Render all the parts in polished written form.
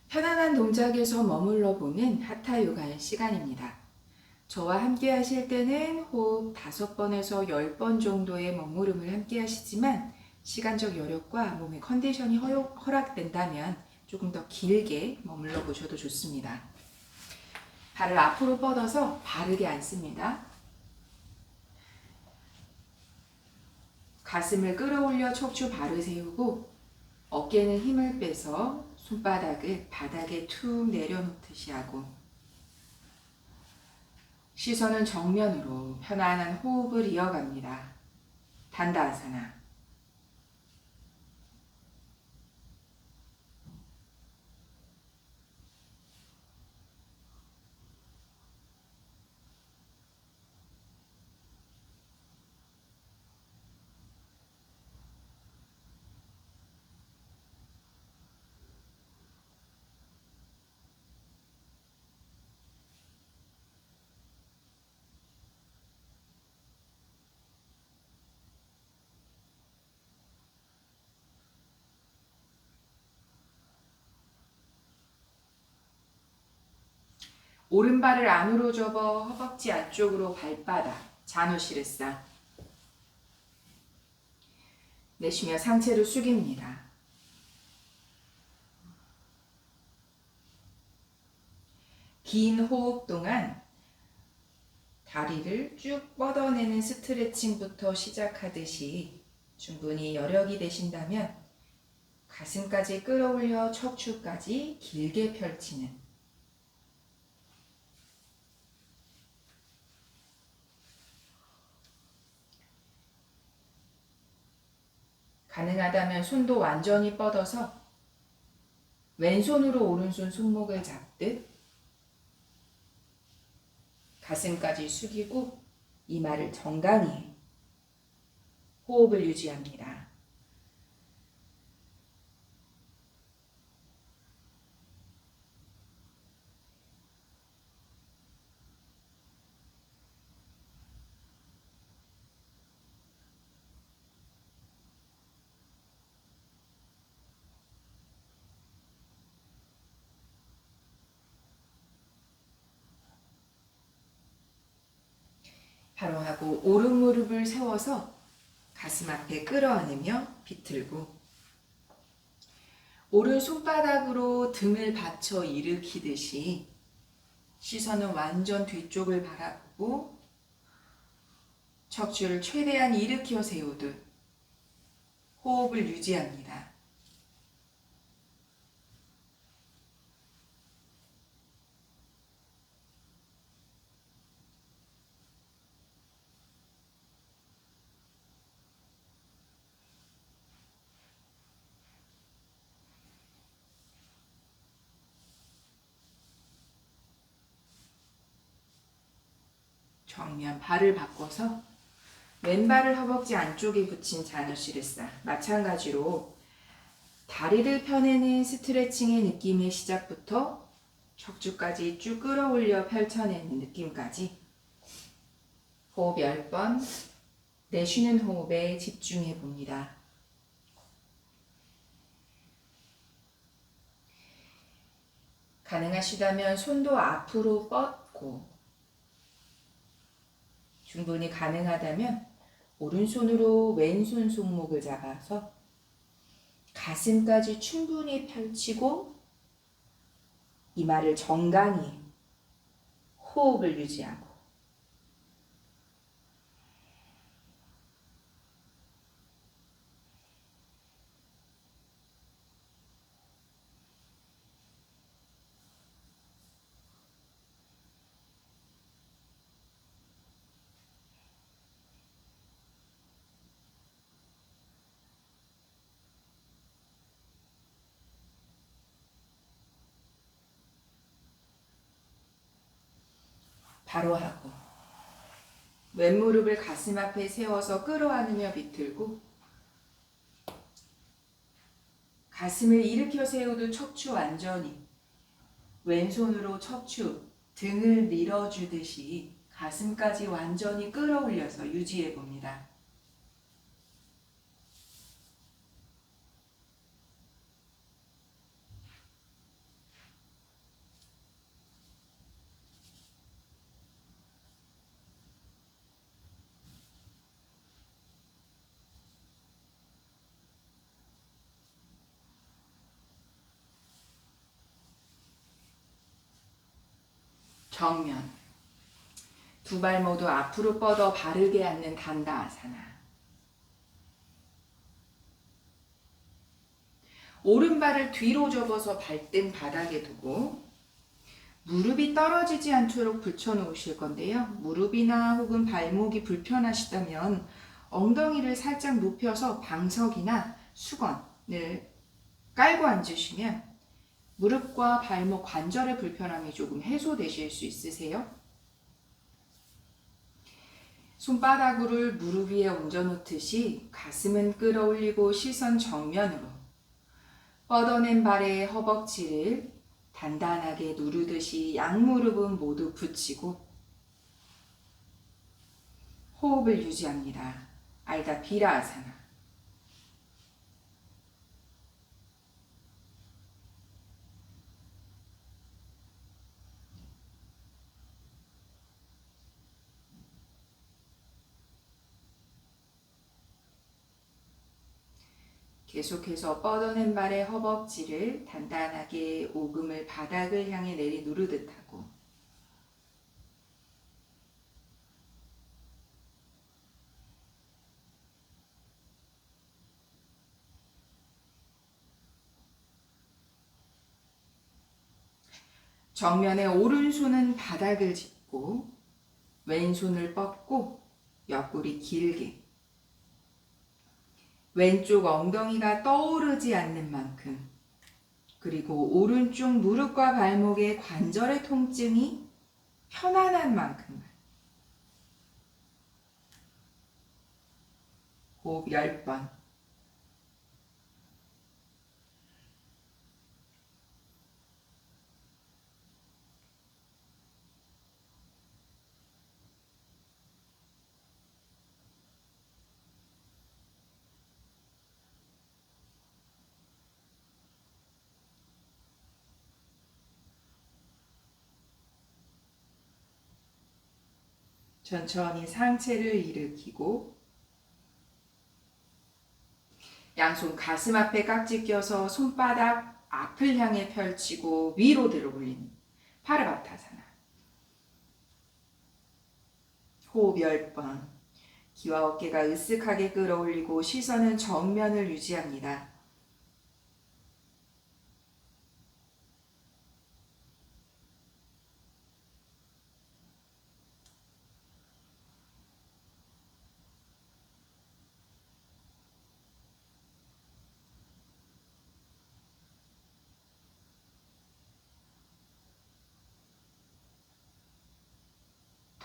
편안한 동작에서 머물러 보는 하타 요가의 시간입니다. 저와 함께 하실 때는 호흡 5번에서 10번 정도의 머무름을 함께 하시지만 시간적 여력과 몸의 컨디션이 허락된다면 조금 더 길게 머물러 보셔도 좋습니다. 발을 앞으로 뻗어서 바르게 앉습니다. 가슴을 끌어올려 척추 바로 세우고 어깨는 힘을 빼서 손바닥을 바닥에 툭 내려놓듯이 하고 시선은 정면으로 편안한 호흡을 이어갑니다. 단다아사나. 오른발을 안으로 접어 허벅지 안쪽으로 발바닥, 자누시르사. 내쉬며 상체를 숙입니다. 긴 호흡 동안 다리를 쭉 뻗어내는 스트레칭부터 시작하듯이 충분히 여력이 되신다면 가슴까지 끌어올려 척추까지 길게 펼치는 가능하다면 손도 완전히 뻗어서 왼손으로 오른손 손목을 잡듯 가슴까지 숙이고 이마를 정강히 호흡을 유지합니다. 바로 하고 오른 무릎을 세워서 가슴 앞에 끌어안으며 비틀고 오른 손바닥으로 등을 받쳐 일으키듯이 시선은 완전 뒤쪽을 바라보고 척추를 최대한 일으켜 세우듯 호흡을 유지합니다. 정면 발을 바꿔서 왼발을 허벅지 안쪽에 붙인 자누시르사. 마찬가지로 다리를 펴내는 스트레칭의 느낌의 시작부터 척추까지 쭉 끌어올려 펼쳐내는 느낌까지 호흡 10번 내쉬는 호흡에 집중해 봅니다. 가능하시다면 손도 앞으로 뻗고 충분히 가능하다면 오른손으로 왼손 손목을 잡아서 가슴까지 충분히 펼치고 이마를 정강히 호흡을 유지하고 바로 하고 왼무릎을 가슴 앞에 세워서 끌어안으며 비틀고 가슴을 일으켜 세우듯 척추 완전히 왼손으로 척추 등을 밀어주듯이 가슴까지 완전히 끌어올려서 유지해 봅니다. 정면. 두 발 모두 앞으로 뻗어 바르게 앉는 단다아사나. 오른발을 뒤로 접어서 발등 바닥에 두고 무릎이 떨어지지 않도록 붙여놓으실 건데요. 무릎이나 혹은 발목이 불편하시다면 엉덩이를 살짝 눕혀서 방석이나 수건을 깔고 앉으시면 무릎과 발목 관절의 불편함이 조금 해소되실 수 있으세요. 손바닥을 무릎 위에 얹어놓듯이 가슴은 끌어올리고 시선 정면으로 뻗어낸 발의 허벅지를 단단하게 누르듯이 양무릎은 모두 붙이고 호흡을 유지합니다. 알다 비라아사나. 계속해서 뻗어낸 발의 허벅지를 단단하게 오금을 바닥을 향해 내리 누르듯 하고 정면에 오른손은 바닥을 짚고 왼손을 뻗고 옆구리 길게 왼쪽 엉덩이가 떠오르지 않는 만큼 그리고 오른쪽 무릎과 발목의 관절의 통증이 편안한 만큼만 호흡 10번. 천천히 상체를 일으키고 양손 가슴 앞에 깍지 껴서 손바닥 앞을 향해 펼치고 위로 들어 올리는 파르바타사나. 호흡 10번. 귀와 어깨가 으쓱하게 끌어올리고 시선은 정면을 유지합니다.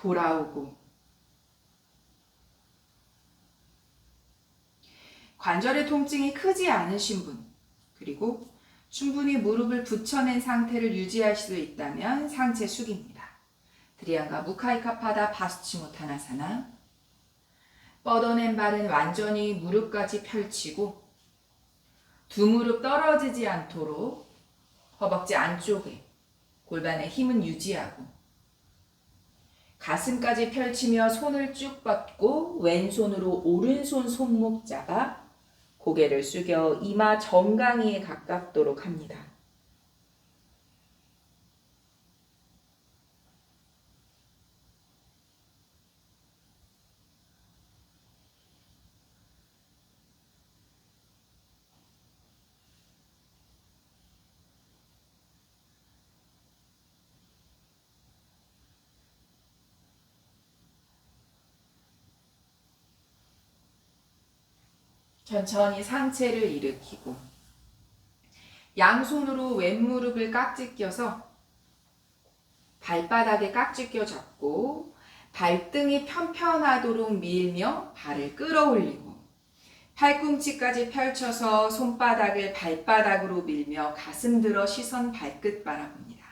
돌아오고 관절의 통증이 크지 않으신 분 그리고 충분히 무릎을 붙여낸 상태를 유지할 수 있다면 상체 숙입니다. 드리안가 무카이카파다 바스치모타나사나. 뻗어낸 발은 완전히 무릎까지 펼치고 두 무릎 떨어지지 않도록 허벅지 안쪽에 골반의 힘은 유지하고 가슴까지 펼치며 손을 쭉 뻗고 왼손으로 오른손 손목 잡아 고개를 숙여 이마 정강이에 가깝도록 합니다. 천천히 상체를 일으키고 양손으로 왼무릎을 깍지 껴서 발바닥에 깍지 껴 잡고 발등이 편편하도록 밀며 발을 끌어올리고 팔꿈치까지 펼쳐서 손바닥을 발바닥으로 밀며 가슴 들어 시선 발끝 바라봅니다.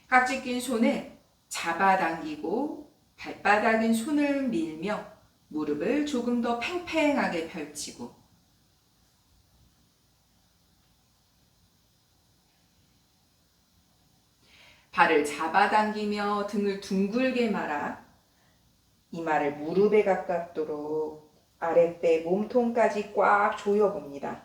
깍지 낀 손을 잡아당기고 발바닥은 손을 밀며 무릎을 조금 더 팽팽하게 펼치고 발을 잡아당기며 등을 둥글게 말아 이마를 무릎에 가깝도록 아랫배 몸통까지 꽉 조여봅니다.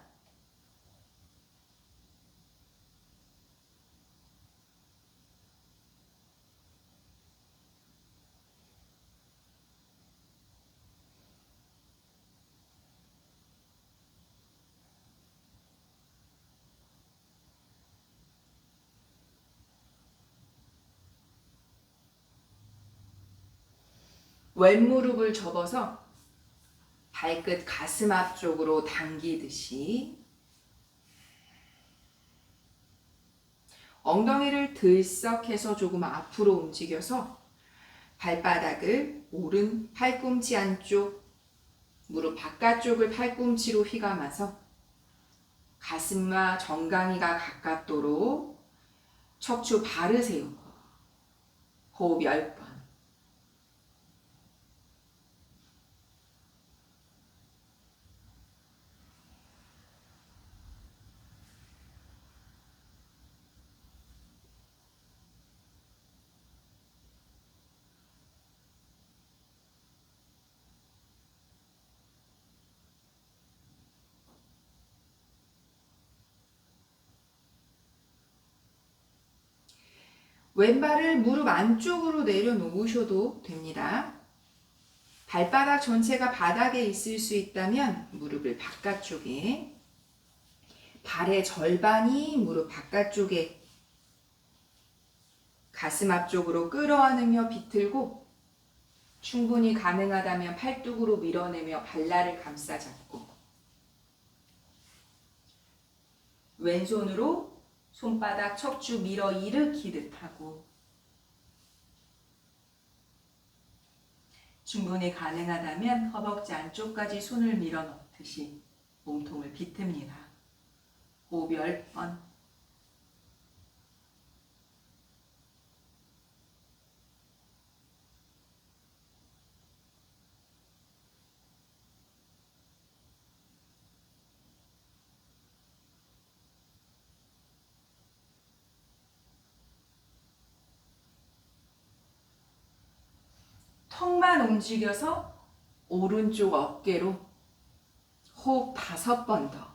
왼무릎을 접어서 발끝 가슴 앞쪽으로 당기듯이 엉덩이를 들썩해서 조금 앞으로 움직여서 발바닥을 오른 팔꿈치 안쪽, 무릎 바깥쪽을 팔꿈치로 휘감아서 가슴과 정강이가 가깝도록 척추 바르 세우고 호흡 10번. 왼발을 무릎 안쪽으로 내려놓으셔도 됩니다. 발바닥 전체가 바닥에 있을 수 있다면 무릎을 바깥쪽에, 발의 절반이 무릎 바깥쪽에 가슴 앞쪽으로 끌어안으며 비틀고 충분히 가능하다면 팔뚝으로 밀어내며 발날을 감싸 잡고 왼손으로 손바닥 척추 밀어 일으키듯 하고 충분히 가능하다면 허벅지 안쪽까지 손을 밀어 넣듯이 몸통을 비틉니다. 호흡 10번. 턱만 움직여서 오른쪽 어깨로 호흡 5번 더.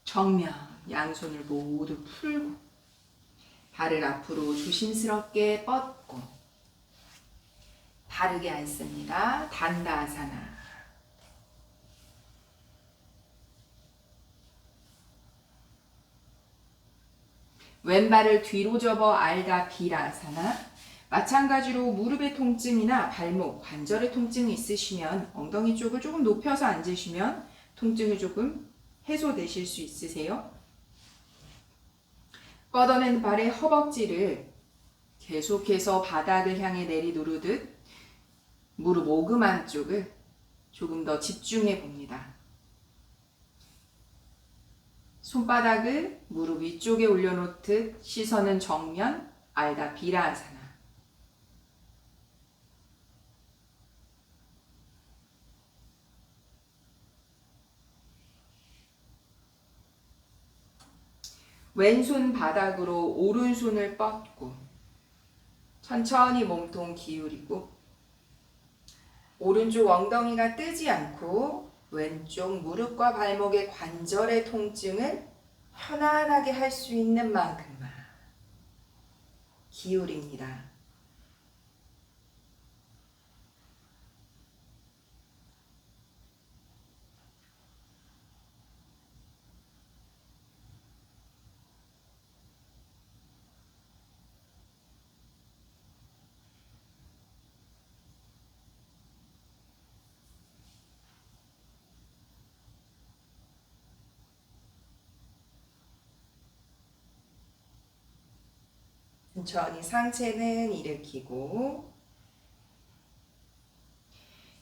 정면 양손을 모두 풀고 발을 앞으로 조심스럽게 뻗고 바르게 앉습니다. 단다아사나. 왼발을 뒤로 접어 알다 비라아사나. 마찬가지로 무릎의 통증이나 발목, 관절의 통증이 있으시면 엉덩이 쪽을 조금 높여서 앉으시면 통증이 조금 해소되실 수 있으세요. 뻗어낸 발의 허벅지를 계속해서 바닥을 향해 내리누르듯 무릎 오금 안쪽을 조금 더 집중해 봅니다. 손바닥을 무릎 위쪽에 올려놓듯 시선은 정면 알다 비라아사나. 왼손 바닥으로 오른손을 뻗고 천천히 몸통 기울이고 오른쪽 엉덩이가 뜨지 않고 왼쪽 무릎과 발목의 관절의 통증을 편안하게 할 수 있는 만큼만 기울입니다. 천천히 상체는 일으키고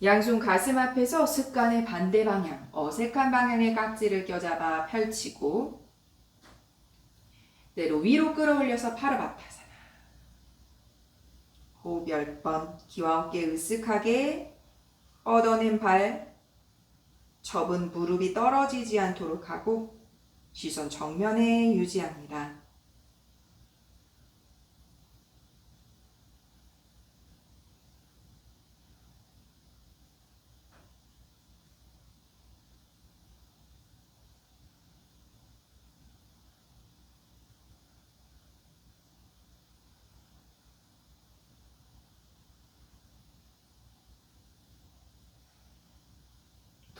양손 가슴 앞에서 습관의 반대 방향, 어색한 방향의 깍지를 껴잡아 펼치고 때로 위로 끌어올려서 파르바타사나. 호흡 10번. 기와 함께 으쓱하게 뻗어낸 발, 접은 무릎이 떨어지지 않도록 하고 시선 정면에 유지합니다.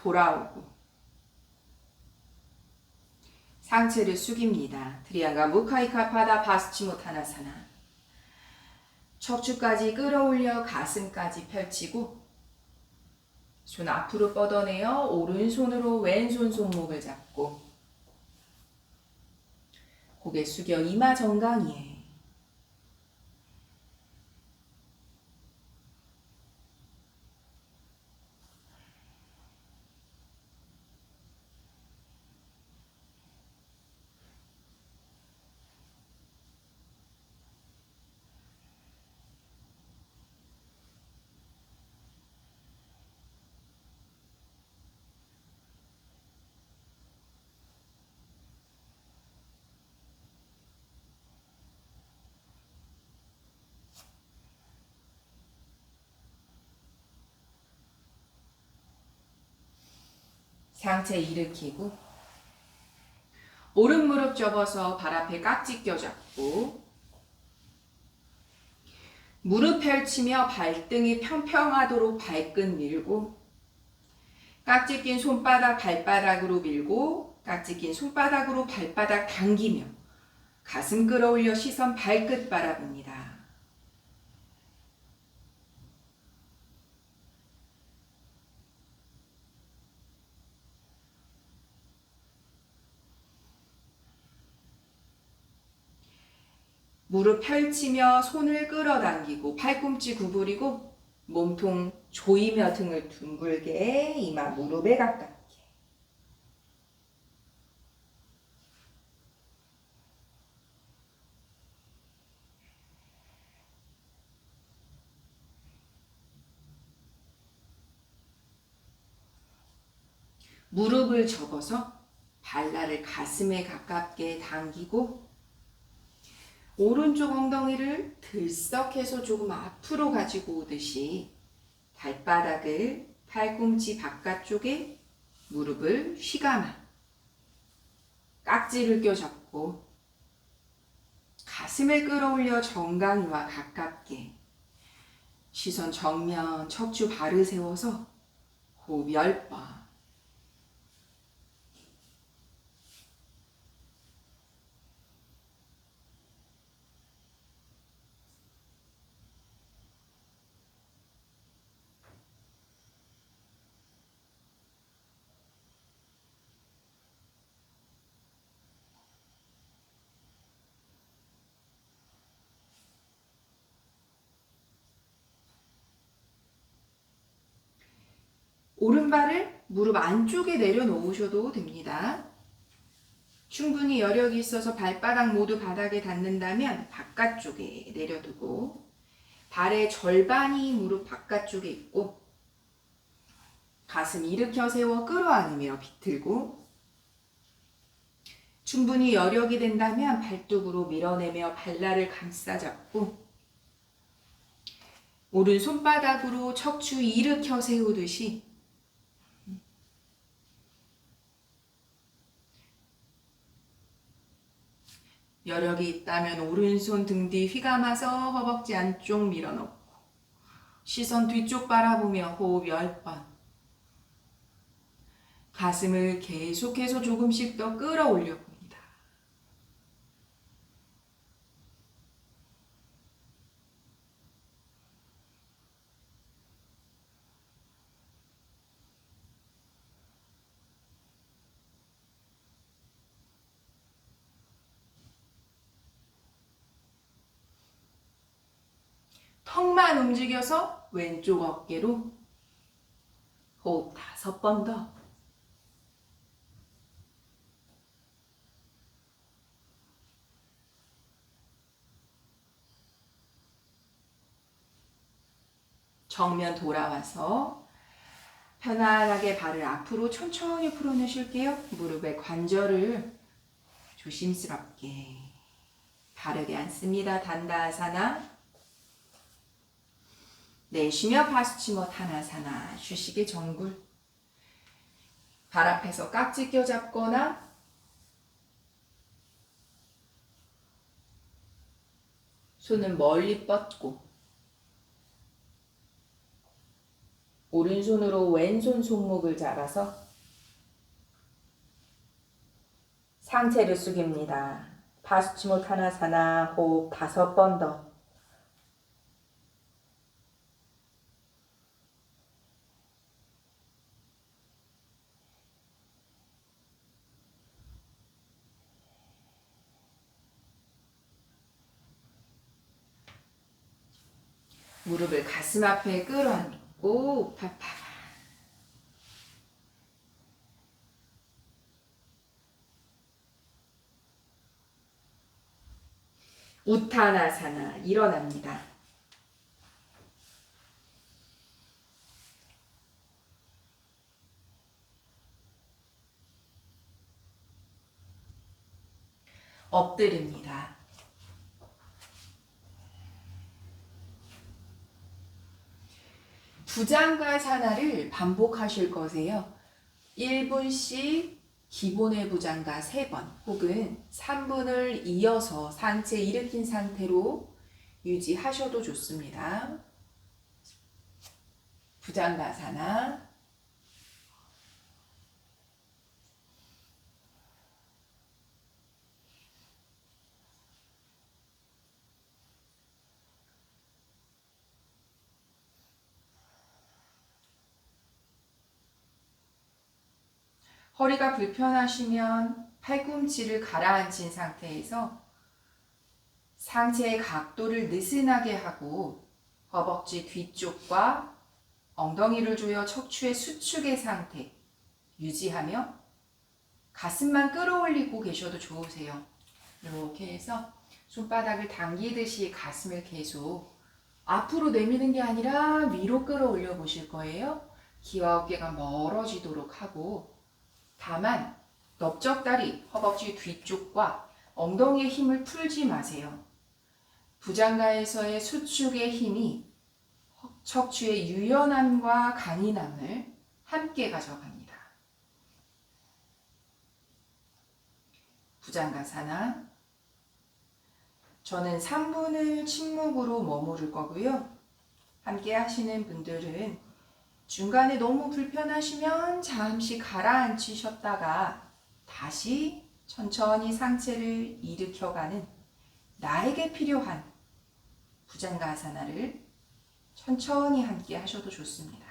돌아오고 상체를 숙입니다. 트리아가 무카이카 파다 바스치모타나사나. 척추까지 끌어올려 가슴까지 펼치고 손 앞으로 뻗어내어 오른손으로 왼손 손목을 잡고 고개 숙여 이마 정강이에. 상체 일으키고 오른 무릎 접어서 발 앞에 깍지 껴잡고 무릎 펼치며 발등이 평평하도록 발끝 밀고 깍지 낀 손바닥 발바닥으로 밀고 깍지 낀 손바닥으로 발바닥 당기며 가슴 끌어올려 시선 발끝 바라봅니다. 무릎 펼치며 손을 끌어당기고 팔꿈치 구부리고 몸통 조이며 등을 둥글게 이마 무릎에 가깝게. 무릎을 접어서 발날을 가슴에 가깝게 당기고 오른쪽 엉덩이를 들썩해서 조금 앞으로 가지고 오듯이 발바닥을 팔꿈치 바깥쪽에 무릎을 휘감아 깍지를 껴잡고 가슴을 끌어올려 정강이와 가깝게 시선 정면 척추 발을 세워서 호흡 10번. 오른발을 무릎 안쪽에 내려놓으셔도 됩니다. 충분히 여력이 있어서 발바닥 모두 바닥에 닿는다면 바깥쪽에 내려두고 발의 절반이 무릎 바깥쪽에 있고 가슴 일으켜 세워 끌어안으며 비틀고 충분히 여력이 된다면 발뚝으로 밀어내며 발날을 감싸잡고 오른 손바닥으로 척추 일으켜 세우듯이 여력이 있다면 오른손 등 뒤 휘감아서 허벅지 안쪽 밀어넣고 시선 뒤쪽 바라보며 호흡 10번. 가슴을 계속해서 조금씩 더 끌어올려 봅니다. 턱만 움직여서 왼쪽 어깨로 호흡 5번 더. 정면 돌아와서 편안하게 발을 앞으로 천천히 풀어내실게요. 무릎의 관절을 조심스럽게 바르게 앉습니다. 단다아사나. 내쉬며 바스치모타나사나. 휴식의 정굴. 발 앞에서 깍지 껴잡거나 손은 멀리 뻗고 오른손으로 왼손 손목을 잡아서 상체를 숙입니다. 파수치모타나사나 호흡 5번 더. 무릎을 가슴 앞에 끌어안고 파파. 우타나사나 일어납니다. 엎드립니다. 부장가사나를 반복하실 거세요. 1분씩 기본의 부장가 3번 혹은 3분을 이어서 상체 일으킨 상태로 유지하셔도 좋습니다. 부장가사나. 허리가 불편하시면 팔꿈치를 가라앉힌 상태에서 상체의 각도를 느슨하게 하고 허벅지 뒤쪽과 엉덩이를 조여 척추의 수축의 상태 유지하며 가슴만 끌어올리고 계셔도 좋으세요. 이렇게 해서 손바닥을 당기듯이 가슴을 계속 앞으로 내미는 게 아니라 위로 끌어올려 보실 거예요. 귀와 어깨가 멀어지도록 하고, 다만 넓적다리, 허벅지 뒤쪽과 엉덩이의 힘을 풀지 마세요. 부장가에서의 수축의 힘이 척추의 유연함과 강인함을 함께 가져갑니다. 부장가사나. 저는 3분을 침묵으로 머무를 거고요. 함께 하시는 분들은 중간에 너무 불편하시면 잠시 가라앉히셨다가 다시 천천히 상체를 일으켜가는 나에게 필요한 부장가사나를 천천히 함께 하셔도 좋습니다.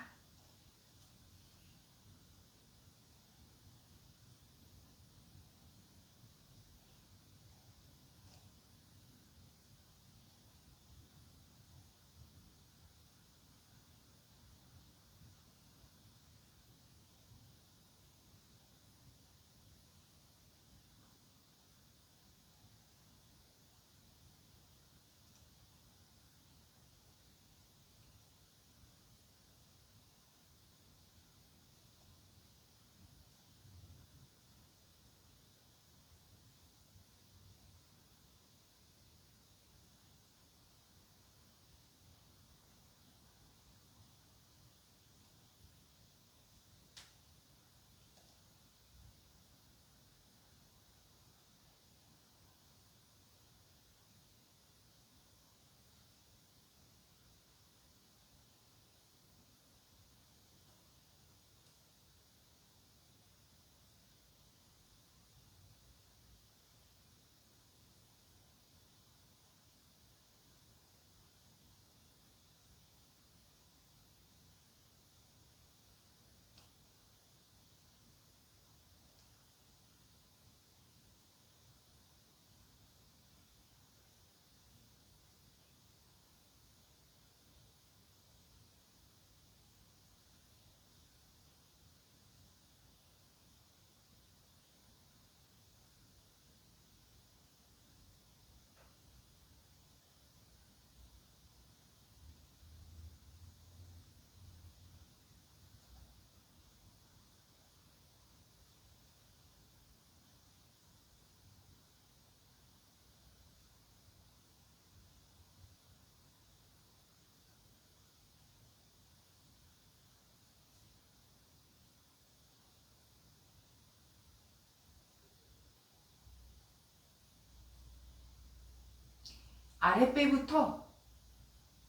아랫배부터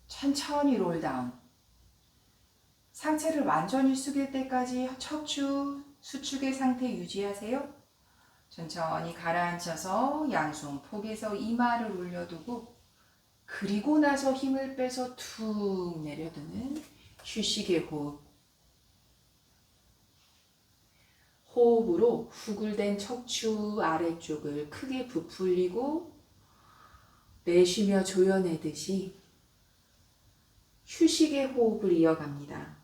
천천히 롤다운. 상체를 완전히 숙일 때까지 척추 수축의 상태 유지하세요. 천천히 가라앉혀서 양손 폭에서 이마를 올려두고 그리고 나서 힘을 빼서 툭 내려두는 휴식의 호흡. 호흡으로 후굴된 척추 아래쪽을 크게 부풀리고 내쉬며 조여내듯이 휴식의 호흡을 이어갑니다.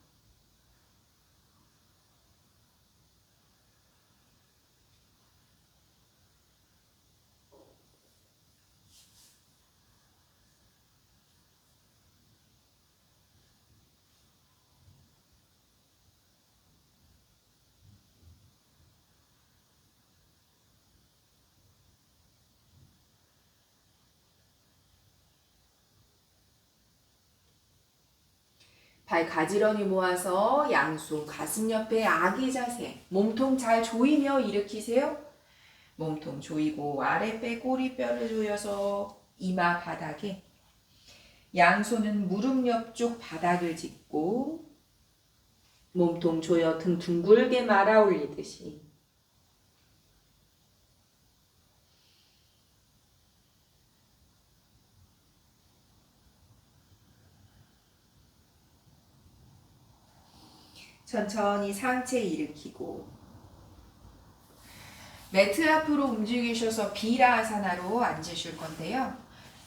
발 가지런히 모아서 양손 가슴 옆에 아기 자세, 몸통 잘 조이며 일으키세요. 몸통 조이고 아랫배 꼬리뼈를 조여서 이마 바닥에, 양손은 무릎 옆쪽 바닥을 짚고 몸통 조여 등 둥글게 말아 올리듯이 천천히 상체 일으키고 매트 앞으로 움직이셔서 비라아사나로 앉으실 건데요.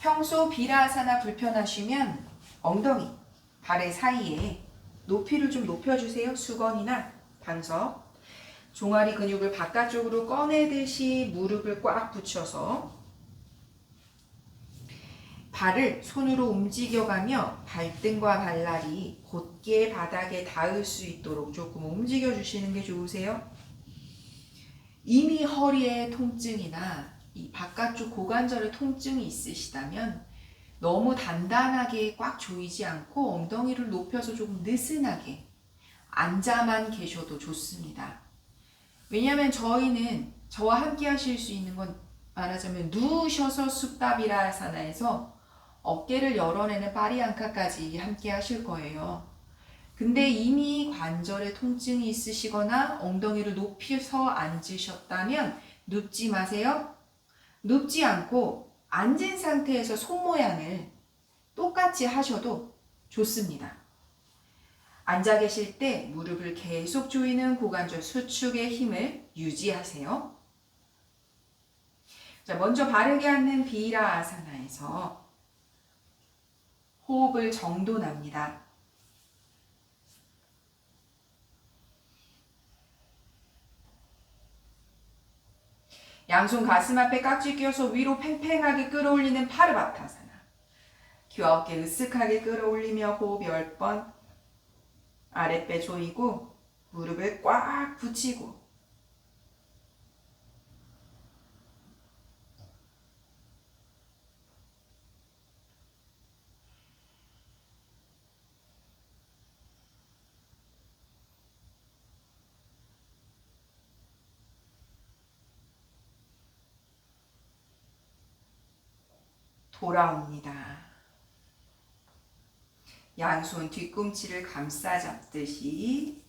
평소 비라아사나 불편하시면 엉덩이, 발의 사이에 높이를 좀 높여주세요. 수건이나 방석. 종아리 근육을 바깥쪽으로 꺼내듯이 무릎을 꽉 붙여서 발을 손으로 움직여가며 발등과 발날이 곧게 바닥에 닿을 수 있도록 조금 움직여주시는 게 좋으세요. 이미 허리에 통증이나 이 바깥쪽 고관절에 통증이 있으시다면 너무 단단하게 꽉 조이지 않고 엉덩이를 높여서 조금 느슨하게 앉아만 계셔도 좋습니다. 왜냐하면 저희는 저와 함께 하실 수 있는 건 말하자면 누우셔서 숫다비라사나에서 어깨를 열어내는 파리앙카까지 함께 하실 거예요. 근데 이미 관절에 통증이 있으시거나 엉덩이를 높여서 앉으셨다면 눕지 마세요. 눕지 않고 앉은 상태에서 손 모양을 똑같이 하셔도 좋습니다. 앉아 계실 때 무릎을 계속 조이는 고관절 수축의 힘을 유지하세요. 자, 먼저 바르게 앉는 비라아사나에서 호흡을 정돈합니다. 양손 가슴 앞에 깍지 껴서 위로 팽팽하게 끌어올리는 파르바타사나. 귀 어깨 으쓱하게 끌어올리며 호흡 10번. 아랫배 조이고 무릎을 꽉 붙이고 돌아옵니다. 양손 뒤꿈치를 감싸 잡듯이.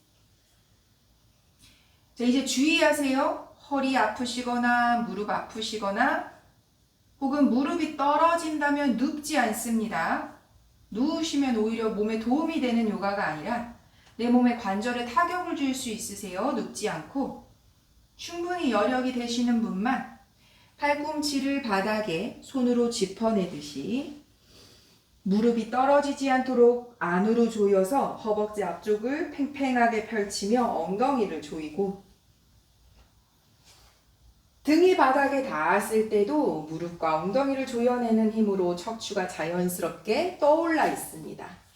자, 이제 주의하세요. 허리 아프시거나 무릎 아프시거나 혹은 무릎이 떨어진다면 눕지 않습니다. 누우시면 오히려 몸에 도움이 되는 요가가 아니라 내 몸의 관절에 타격을 줄 수 있으세요. 눕지 않고 충분히 여력이 되시는 분만 팔꿈치를 바닥에 손으로 짚어내듯이 무릎이 떨어지지 않도록 안으로 조여서 허벅지 앞쪽을 팽팽하게 펼치며 엉덩이를 조이고 등이 바닥에 닿았을 때도 무릎과 엉덩이를 조여내는 힘으로 척추가 자연스럽게 떠올라 있습니다.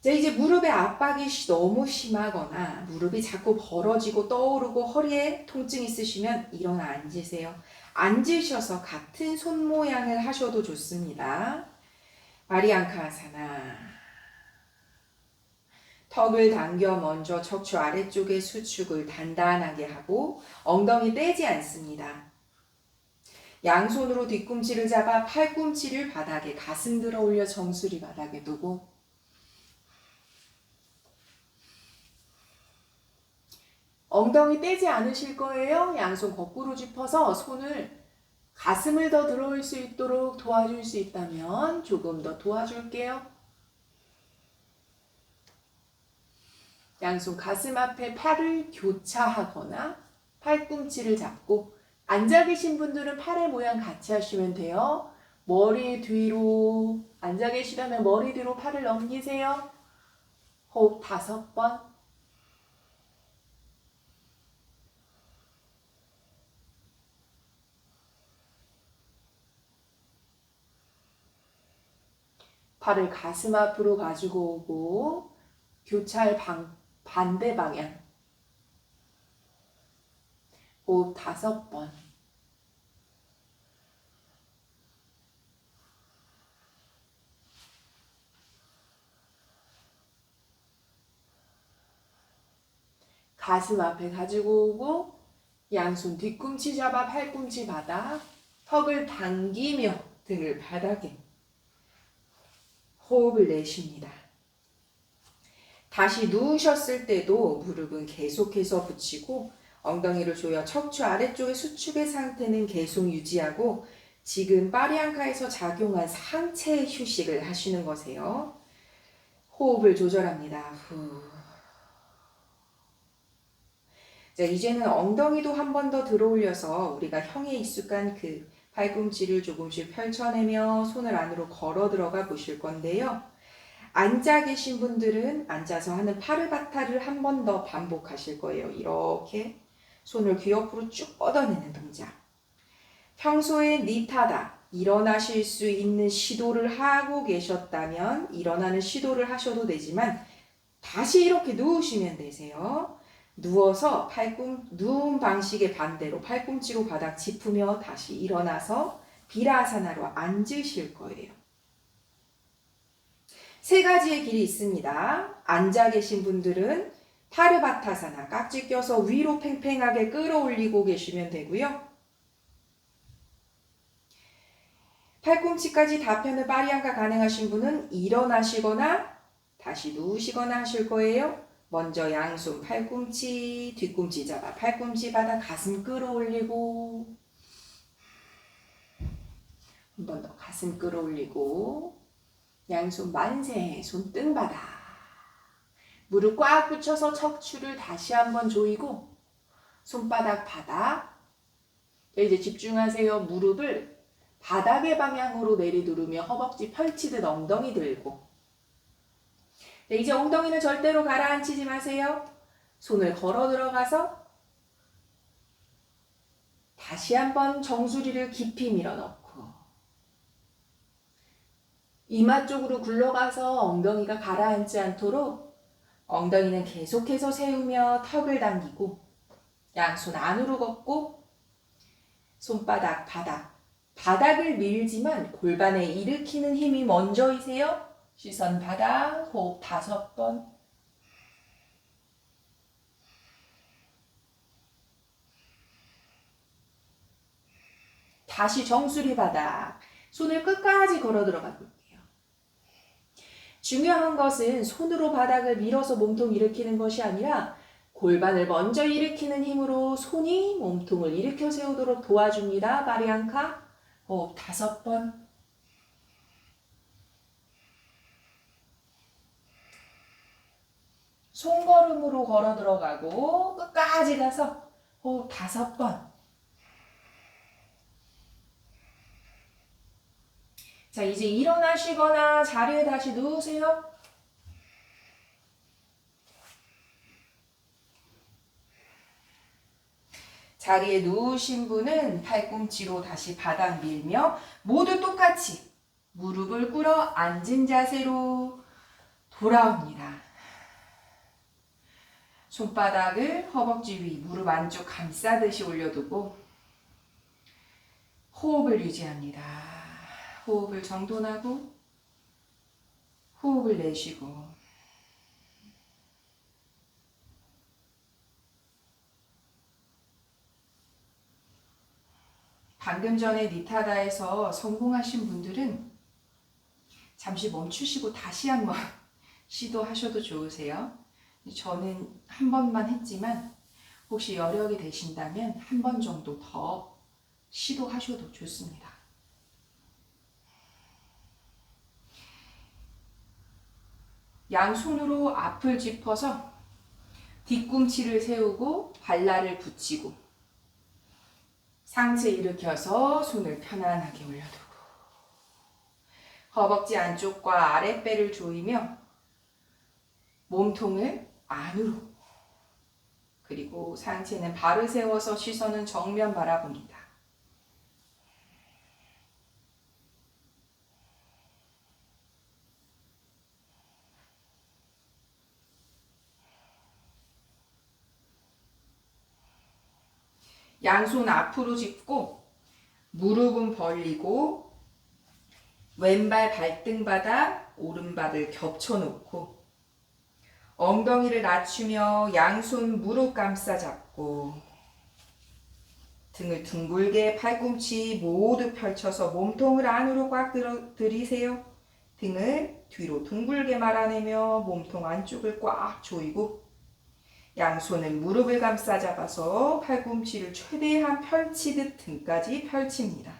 자, 이제 무릎의 압박이 너무 심하거나 무릎이 자꾸 벌어지고 떠오르고 허리에 통증이 있으시면 일어나 앉으세요. 앉으셔서 같은 손 모양을 하셔도 좋습니다. 파리앙카아사나. 턱을 당겨 먼저 척추 아래쪽의 수축을 단단하게 하고 엉덩이 떼지 않습니다. 양손으로 뒤꿈치를 잡아 팔꿈치를 바닥에 가슴 들어 올려 정수리 바닥에 두고 엉덩이 떼지 않으실 거예요. 양손 거꾸로 짚어서 손을 가슴을 더 들어올 수 있도록 도와줄 수 있다면 조금 더 도와줄게요. 양손 가슴 앞에 팔을 교차하거나 팔꿈치를 잡고 앉아 계신 분들은 팔의 모양 같이 하시면 돼요. 머리 뒤로 앉아 계시다면 머리 뒤로 팔을 넘기세요. 호흡 5번. 팔을 가슴 앞으로 가지고 오고 교차할 반대 방향. 호흡 5번. 가슴 앞에 가지고 오고 양손 뒤꿈치 잡아 팔꿈치 바닥, 턱을 당기며 등을 바닥에 호흡을 내쉽니다. 다시 누우셨을 때도 무릎은 계속해서 붙이고 엉덩이를 조여 척추 아래쪽의 수축의 상태는 계속 유지하고 지금 파리앙카에서 작용한 상체 휴식을 하시는 거세요. 호흡을 조절합니다. 후. 자, 이제는 엉덩이도 한 번 더 들어올려서 우리가 형에 익숙한 그 팔꿈치를 조금씩 펼쳐내며 손을 안으로 걸어 들어가 보실 건데요. 앉아 계신 분들은 앉아서 하는 파르바타를 한 번 더 반복하실 거예요. 이렇게 손을 귀 옆으로 쭉 뻗어내는 동작. 평소에 니타다, 일어나실 수 있는 시도를 하고 계셨다면 일어나는 시도를 하셔도 되지만 다시 이렇게 누우시면 되세요. 누워서 누운 방식의 반대로 팔꿈치로 바닥 짚으며 다시 일어나서 비라아사나로 앉으실 거예요. 3가지의 길이 있습니다. 앉아 계신 분들은 파르바타사나, 깍지 껴서 위로 팽팽하게 끌어올리고 계시면 되고요. 팔꿈치까지 다 펴는 파리앙카 가능하신 분은 일어나시거나 다시 누우시거나 하실 거예요. 먼저 양손 팔꿈치, 뒤꿈치 잡아 팔꿈치 바닥 가슴 끌어올리고 한 번 더 가슴 끌어올리고 양손 만세, 손등 바닥 무릎 꽉 붙여서 척추를 다시 한번 조이고 손바닥 바닥. 이제 집중하세요. 무릎을 바닥의 방향으로 내리누르며 허벅지 펼치듯 엉덩이 들고. 네, 이제 엉덩이는 절대로 가라앉히지 마세요. 손을 걸어 들어가서 다시 한번 정수리를 깊이 밀어넣고 이마 쪽으로 굴러가서 엉덩이가 가라앉지 않도록 엉덩이는 계속해서 세우며 턱을 당기고 양손 안으로 걷고 손바닥 바닥을 밀지만 골반에 일으키는 힘이 먼저이세요. 시선 바닥, 호흡 5번. 다시 정수리 바닥, 손을 끝까지 걸어 들어가 볼게요. 중요한 것은 손으로 바닥을 밀어서 몸통 일으키는 것이 아니라 골반을 먼저 일으키는 힘으로 손이 몸통을 일으켜 세우도록 도와줍니다. 파리앙카. 호흡 5번. 손걸음으로 걸어 들어가고 끝까지 가서 호흡 5번. 자, 이제 일어나시거나 자리에 다시 누우세요. 자리에 누우신 분은 팔꿈치로 다시 바닥 밀며 모두 똑같이 무릎을 꿇어 앉은 자세로 돌아옵니다. 손바닥을 허벅지 위, 무릎 안쪽 감싸듯이 올려두고 호흡을 유지합니다. 호흡을 정돈하고 호흡을 내쉬고 방금 전에 니타다에서 성공하신 분들은 잠시 멈추시고 다시 한번 시도하셔도 좋으세요. 저는 한 번만 했지만 혹시 여력이 되신다면 한 번 정도 더 시도하셔도 좋습니다. 양손으로 앞을 짚어서 뒤꿈치를 세우고 발날을 붙이고 상체 일으켜서 손을 편안하게 올려두고 허벅지 안쪽과 아랫배를 조이며 몸통을 안으로 그리고 상체는 발을 세워서 시선은 정면 바라봅니다. 양손 앞으로 짚고 무릎은 벌리고 왼발 발등바닥 오른발을 겹쳐놓고 엉덩이를 낮추며 양손 무릎 감싸 잡고 등을 둥글게 팔꿈치 모두 펼쳐서 몸통을 안으로 꽉 들이세요. 등을 뒤로 둥글게 말아내며 몸통 안쪽을 꽉 조이고 양손은 무릎을 감싸 잡아서 팔꿈치를 최대한 펼치듯 등까지 펼칩니다.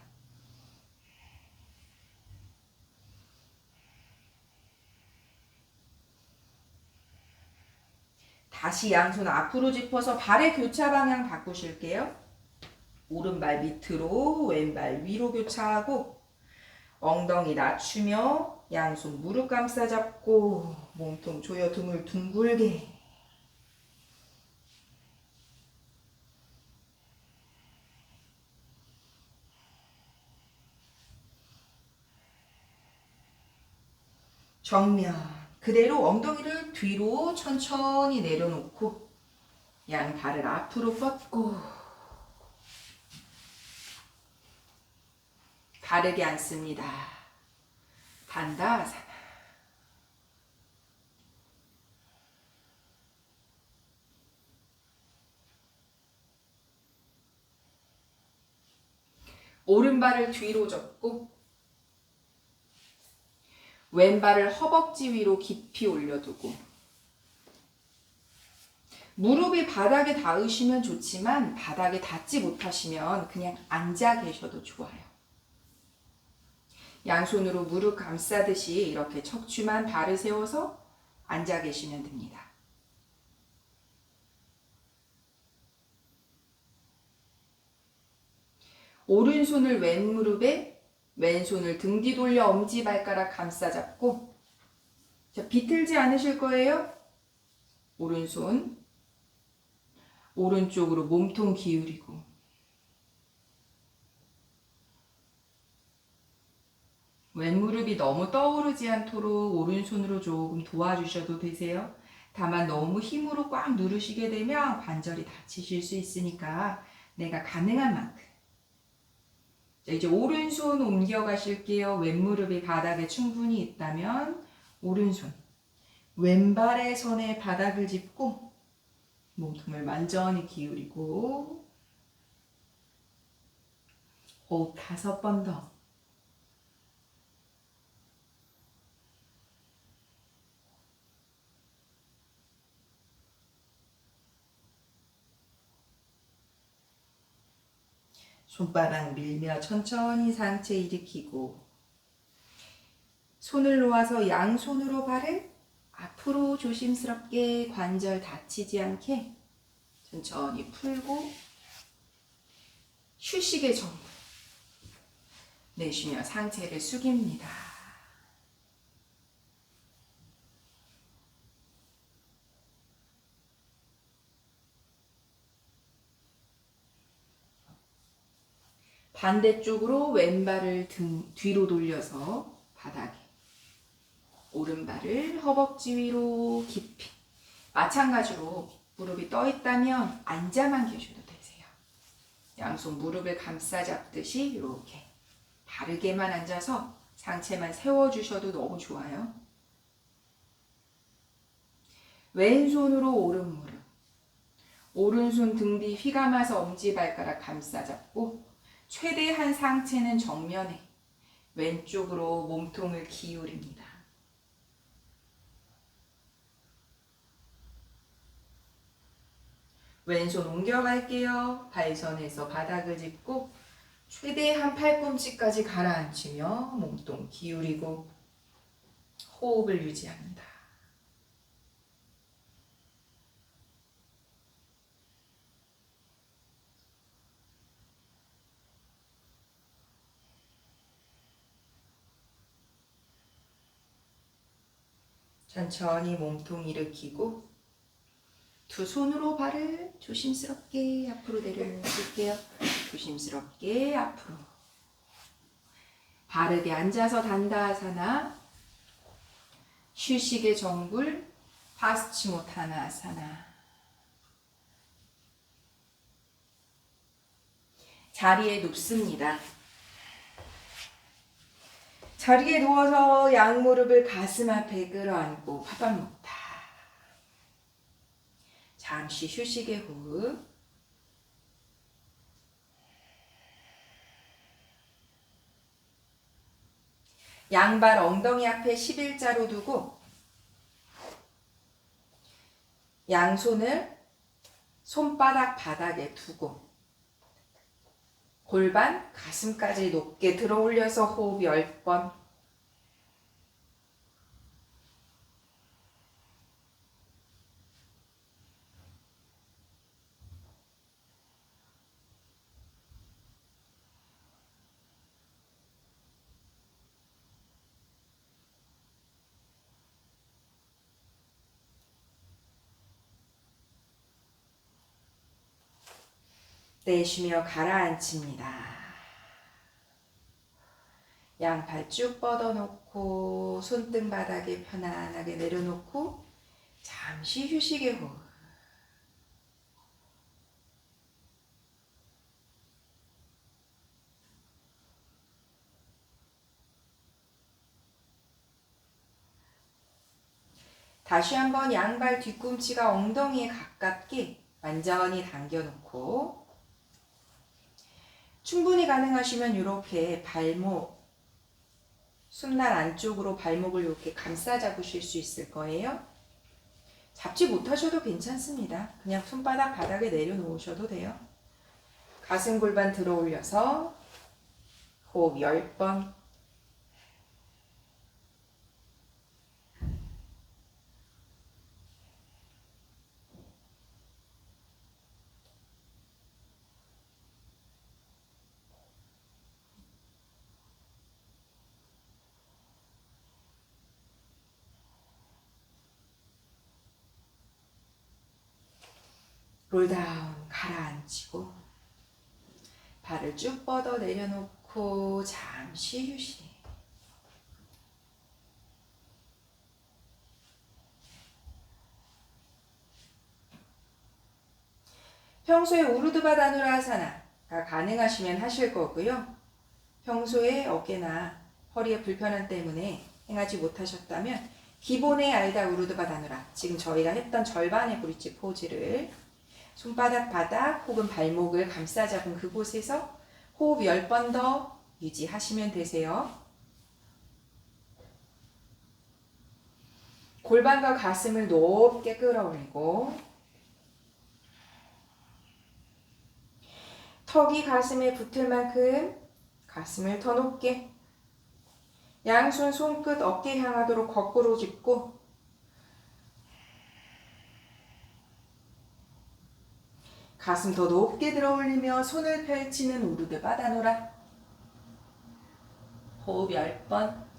다시 양손 앞으로 짚어서 발의 교차 방향 바꾸실게요. 오른발 밑으로 왼발 위로 교차하고 엉덩이 낮추며 양손 무릎 감싸 잡고 몸통 조여 등을 둥글게 정면 그대로 엉덩이를 뒤로 천천히 내려놓고 양 발을 앞으로 뻗고 바르게 앉습니다. 단다아사나. 오른발을 뒤로 접고 왼발을 허벅지 위로 깊이 올려두고 무릎이 바닥에 닿으시면 좋지만 바닥에 닿지 못하시면 그냥 앉아 계셔도 좋아요. 양손으로 무릎 감싸듯이 이렇게 척추만 발을 세워서 앉아 계시면 됩니다. 오른손을 왼무릎에 왼손을 등 뒤 돌려 엄지발가락 감싸 잡고 자, 비틀지 않으실 거예요. 오른손 오른쪽으로 몸통 기울이고 왼무릎이 너무 떠오르지 않도록 오른손으로 조금 도와주셔도 되세요. 다만 너무 힘으로 꽉 누르시게 되면 관절이 다치실 수 있으니까 내가 가능한 만큼 자, 이제 오른손 옮겨가실게요. 왼무릎이 바닥에 충분히 있다면 오른손 왼발의 손에 바닥을 짚고 몸통을 완전히 기울이고 호흡 5번 더. 손바닥 밀며 천천히 상체 일으키고 손을 놓아서 양손으로 발을 앞으로 조심스럽게 관절 다치지 않게 천천히 풀고 휴식의 정물 내쉬며 상체를 숙입니다. 반대쪽으로 왼발을 등 뒤로 돌려서 바닥에 오른발을 허벅지 위로 깊이 마찬가지로 무릎이 떠 있다면 앉아만 계셔도 되세요. 양손 무릎을 감싸 잡듯이 이렇게 바르게만 앉아서 상체만 세워주셔도 너무 좋아요. 왼손으로 오른 무릎 오른손 등 뒤 휘감아서 엄지발가락 감싸 잡고 최대한 상체는 정면에 왼쪽으로 몸통을 기울입니다. 왼손 옮겨갈게요. 발선에서 바닥을 짚고 최대한 팔꿈치까지 가라앉히며 몸통 기울이고 호흡을 유지합니다. 천천히 몸통 일으키고 두 손으로 발을 조심스럽게 앞으로 내려놓을게요. 조심스럽게 앞으로. 바르게 앉아서 단다아사나, 휴식의 정불, 파스치모타나아사나. 자리에 눕습니다. 자리에 누워서 양무릎을 가슴 앞에 끌어안고 파반목타. 잠시 휴식의 호흡. 양발 엉덩이 앞에 11자로 두고 양손을 손바닥 바닥에 두고 골반 가슴까지 높게 들어 올려서 호흡 10번. 내쉬며 가라앉힙니다. 양팔 쭉 뻗어놓고 손등 바닥에 편안하게 내려놓고 잠시 휴식의 호흡. 다시 한번 양발 뒤꿈치가 엉덩이에 가깝게 완전히 당겨놓고 충분히 가능하시면 이렇게 발목, 숨날 안쪽으로 발목을 이렇게 감싸 잡으실 수 있을 거예요. 잡지 못하셔도 괜찮습니다. 그냥 손바닥 바닥에 내려놓으셔도 돼요. 가슴 골반 들어 올려서 호흡 10번. 롤다운 가라앉히고 발을 쭉 뻗어 내려놓고 잠시 휴식. 평소에 우르드바다누라아사나가 가능하시면 하실 거고요. 평소에 어깨나 허리에 불편함 때문에 행하지 못하셨다면 기본의 알다 우르드바다누라, 지금 저희가 했던 절반의 브릿지 포즈를 손바닥 바닥 혹은 발목을 감싸 잡은 그곳에서 호흡 10번 더 유지하시면 되세요. 골반과 가슴을 높게 끌어올리고 턱이 가슴에 붙을 만큼 가슴을 더 높게, 양손 손끝 어깨 향하도록 거꾸로 짚고 가슴 더 높게 들어 올리며 손을 펼치는 우르드바다누라. 호흡 10번.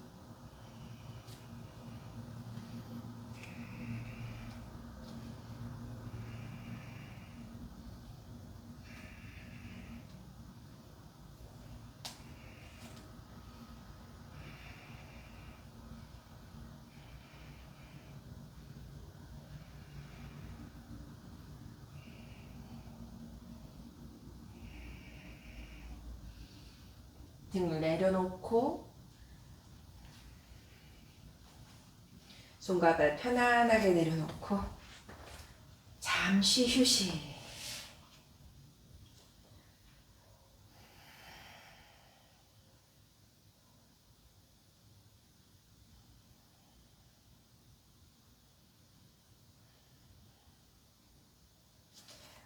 등을 내려놓고 손과 발 편안하게 내려놓고 잠시 휴식.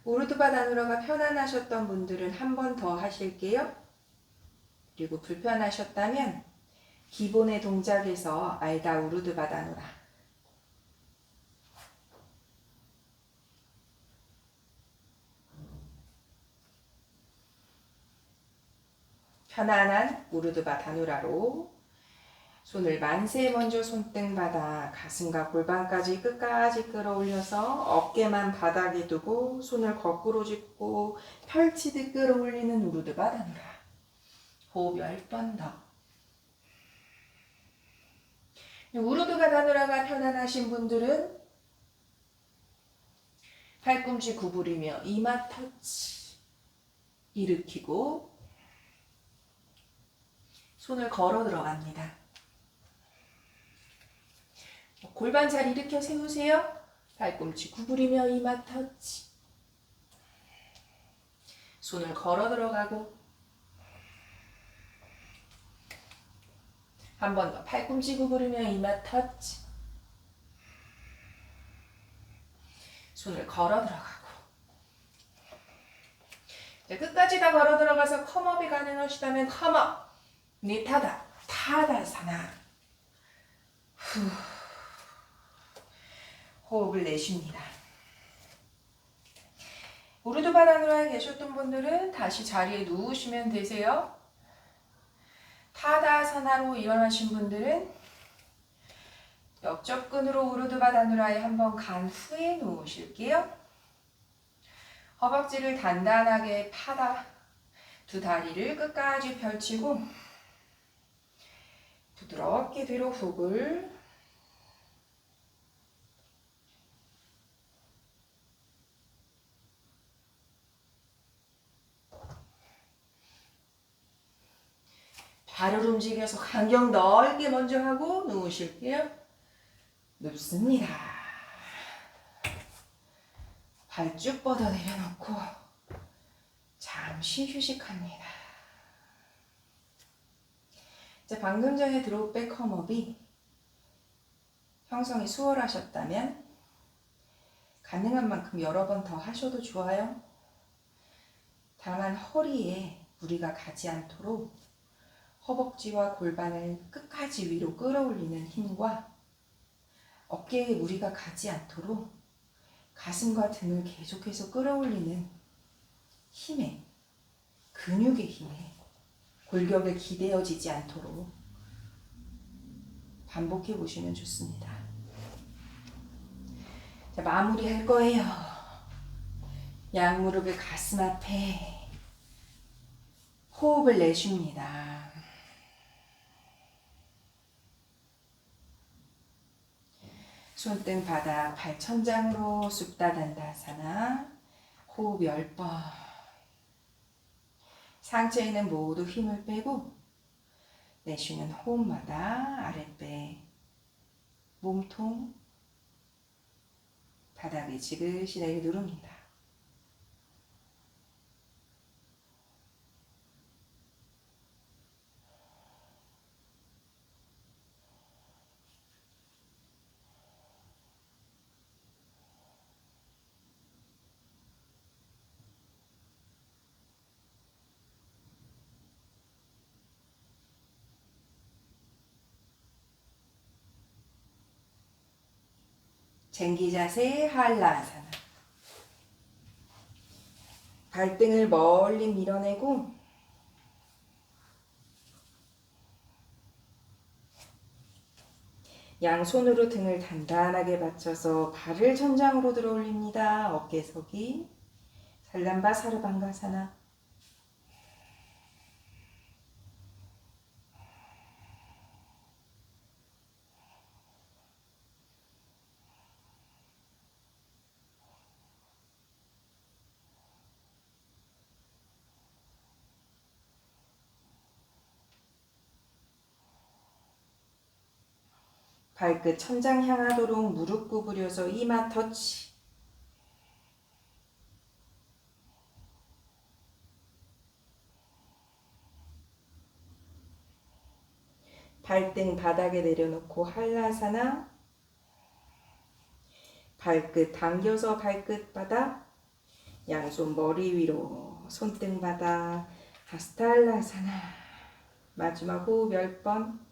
우르드바 다누라가 편안하셨던 분들은 한 번 더 하실게요. 그리고 불편하셨다면 기본의 동작에서 알다 우르드바 다누라. 편안한 우르드바 다누라로 손을 만세 먼저 손등 바닥, 가슴과 골반까지 끝까지 끌어올려서 어깨만 바닥에 두고 손을 거꾸로 짚고 펼치듯 끌어올리는 우르드바 다누라. 호흡 10번 더. 우르드바 다누라가 편안하신 분들은 팔꿈치 구부리며 이마 터치 일으키고 손을 걸어 들어갑니다. 골반 잘 일으켜 세우세요. 팔꿈치 구부리며 이마 터치. 손을 걸어 들어가고 한 번 더 팔꿈치 구부리며 이마 터치. 손을 걸어 들어가고 자, 끝까지 다 걸어 들어가서 컴업이 가능하시다면 컴업. 니타다 타다사나. 호흡을 내쉽니다. 우르드바 다누라에 계셨던 분들은 다시 자리에 누우시면 되세요. 타다사나로 일어나신 분들은 역접근으로 우르드바 다누라에 한번 간 후에 누우실게요. 허벅지를 단단하게 파다 두 다리를 끝까지 펼치고 부드럽게 뒤로 훅을 발을 움직여서 간격 넓게 먼저 하고 누우실게요. 눕습니다. 발 쭉 뻗어 내려놓고 잠시 휴식합니다. 자, 방금 전에 드롭백 컴업이 형성이 수월하셨다면 가능한 만큼 여러 번 더 하셔도 좋아요. 다만 허리에 무리가 가지 않도록 허벅지와 골반을 끝까지 위로 끌어올리는 힘과 어깨에 무리가 가지 않도록 가슴과 등을 계속해서 끌어올리는 힘에, 근육의 힘에 골격에 기대어지지 않도록 반복해 보시면 좋습니다. 자, 마무리할 거예요. 양무릎을 가슴 앞에 호흡을 내쉽니다. 손등 바닥 발천장으로 쑥다단다사나. 호흡 10번. 상체에는 모두 힘을 빼고 내쉬는 호흡마다 아랫배, 몸통, 바닥에 지그시 누릅니다. 쟁기 자세 한라아사나. 발등을 멀리 밀어내고 양손으로 등을 단단하게 받쳐서 발을 천장으로 들어 올립니다. 어깨 서기. 살람바 사르방가사나. 발끝 천장 향하도록 무릎 구부려서 이마 터치. 발등 바닥에 내려놓고 한라사나. 발끝 당겨서 발끝 바닥. 양손 머리 위로, 손등바닥, 하스탈라사나. 마지막 호흡 10번.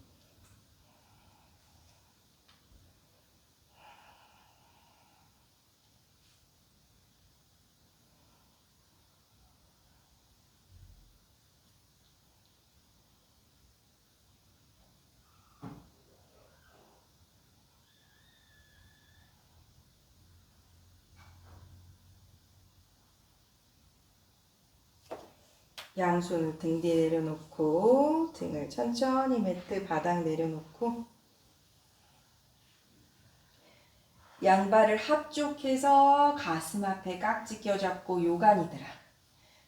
양손을 등 뒤에 내려놓고 등을 천천히 매트 바닥 내려놓고 양발을 합쪽해서 가슴 앞에 깍지 껴잡고 요가니드라.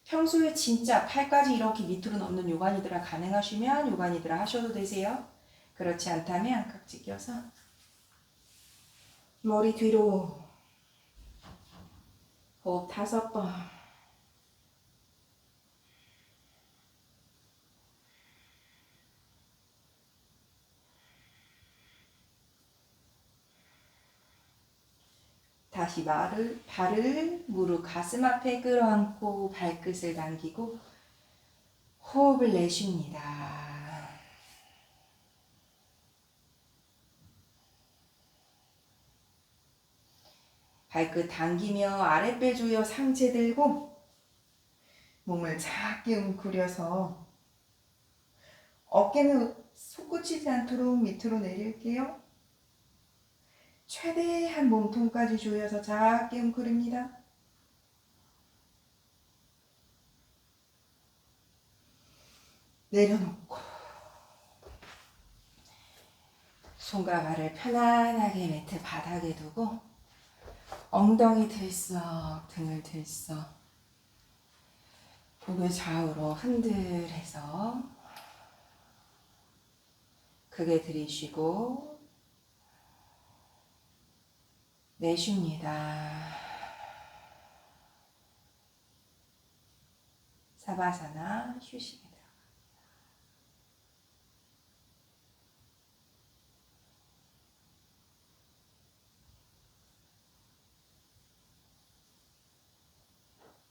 평소에 진짜 팔까지 이렇게 밑으로 넣는 요가니드라 가능하시면 요가니드라 하셔도 되세요. 그렇지 않다면 깍지 껴서 머리 뒤로 호흡 5번. 다시 발을 무릎 가슴 앞에 끌어안고 발끝을 당기고 호흡을 내쉽니다. 발끝 당기며 아랫배 조여 상체 들고 몸을 작게 웅크려서 어깨는 솟구치지 않도록 밑으로 내릴게요. 최대한 몸통까지 조여서 작게 웅크립니다. 내려놓고 손과 발을 편안하게 매트 바닥에 두고 엉덩이 들썩, 등을 들썩, 목을 좌우로 흔들해서 크게 들이쉬고 내쉽니다. 사바사나 휴식.